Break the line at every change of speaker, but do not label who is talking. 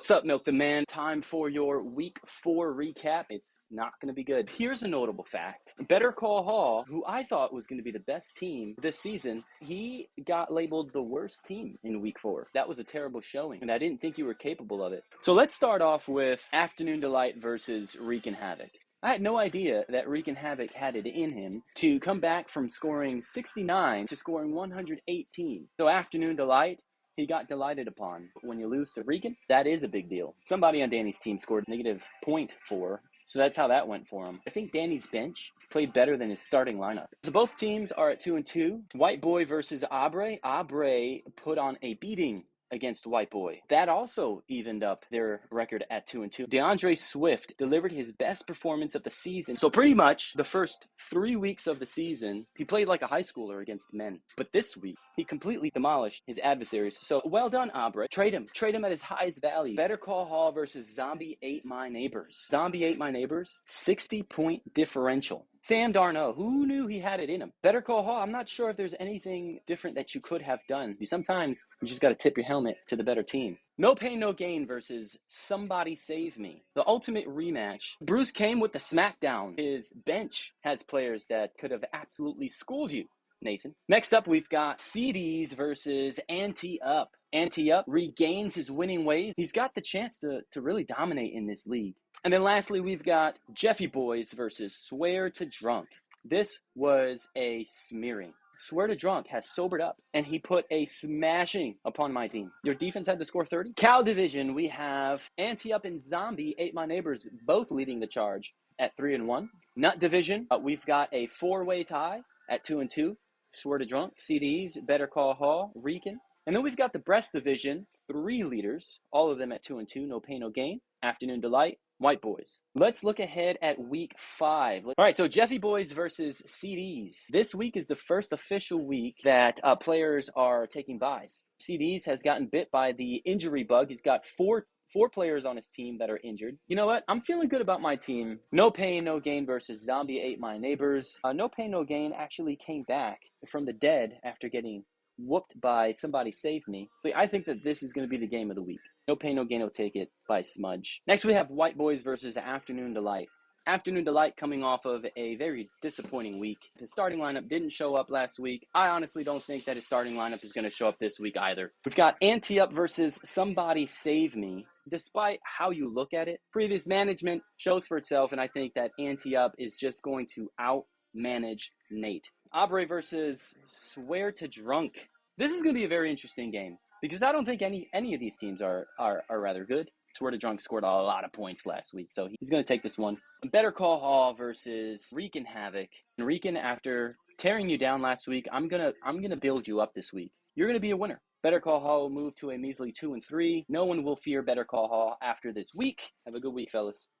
What's up, Milk the Man? Time for your week 4 recap. It's not going to be good. Here's a notable fact. Better Call Hall, who I thought was going to be the best team this season, he got labeled the worst team in week 4. That was a terrible showing, and I didn't think you were capable of it. So let's start off with Afternoon Delight versus Wreakin' Havoc. I had no idea that Wreakin' Havoc had it in him to come back from scoring 69 to scoring 118. So Afternoon Delight, he got delighted upon. When you lose to Wreakin', that is a big deal. Somebody on Danny's team scored -0.4, so that's how that went for him. I think Danny's bench played better than his starting lineup. So both teams are at 2-2. White Boy versus Abre. Abre put on a beating against White Boy. That also evened up their record at 2-2. DeAndre Swift delivered his best performance of the season. So pretty much the first 3 weeks of the season, he played like a high schooler against men. But this week, he completely demolished his adversaries. So well done, Abre. Trade him at his highest value. Better Call Hall versus Zombie Ate My Neighbors. Zombie Ate My Neighbors, 60-point differential. Sam Darnold, who knew he had it in him? Better Call Hall, I'm not sure if there's anything different that you could have done. Sometimes you just got to tip your helmet to the better team. No Pain, No Gain versus Somebody Save Me. The ultimate rematch. Bruce came with the smackdown. His bench has players that could have absolutely schooled you, Nathan. Next up, we've got CDs versus Ante Up. Ante Up regains his winning ways. He's got the chance to really dominate in this league. And then lastly, we've got Jeffy Boys versus Swear to Drunk. This was a smearing. Swear to Drunk has sobered up, and he put a smashing upon my team. Your defense had to score 30. Cal Division, we have Ante Up and Zombie Ate My Neighbors both leading the charge at 3-1. Nut Division, we've got a 4-way tie at 2-2. Swear to Drunk, CDs, Better Call Hall, Wreakin'. And then we've got the Breast Division, 3 leaders, all of them at 2-2, No Pain, No Gain. Afternoon Delight, White Boys. Let's look ahead at week 5. All right, so Jeffy Boys versus CDs. This week is the first official week that players are taking buys. CDs has gotten bit by the injury bug. He's got four players on his team that are injured. You know what? I'm feeling good about my team. No Pain, No Gain versus Zombie Ate My Neighbors. No Pain, No Gain actually came back from the dead after getting whooped by Somebody Save Me. I think that this is going to be the game of the week. No Pain, No Gain will take it by smudge. Next, we have White Boys versus Afternoon Delight. Afternoon Delight coming off of a very disappointing week. His starting lineup didn't show up last week. I honestly don't think that his starting lineup is going to show up this week either. We've got Ante Up versus Somebody Save Me. Despite how you look at it, previous management shows for itself, and I think that Ante Up is just going to out-manage Nate. Abre versus Swear to Drunk. This is going to be a very interesting game because I don't think any of these teams are rather good. Swear to Drunk scored a lot of points last week, so he's going to take this one. Better Call Hall versus Wreakin' Havoc. And Wreakin', after tearing you down last week, I'm gonna build you up this week. You're going to be a winner. Better Call Hall will move to a measly 2-3. No one will fear Better Call Hall after this week. Have a good week, fellas.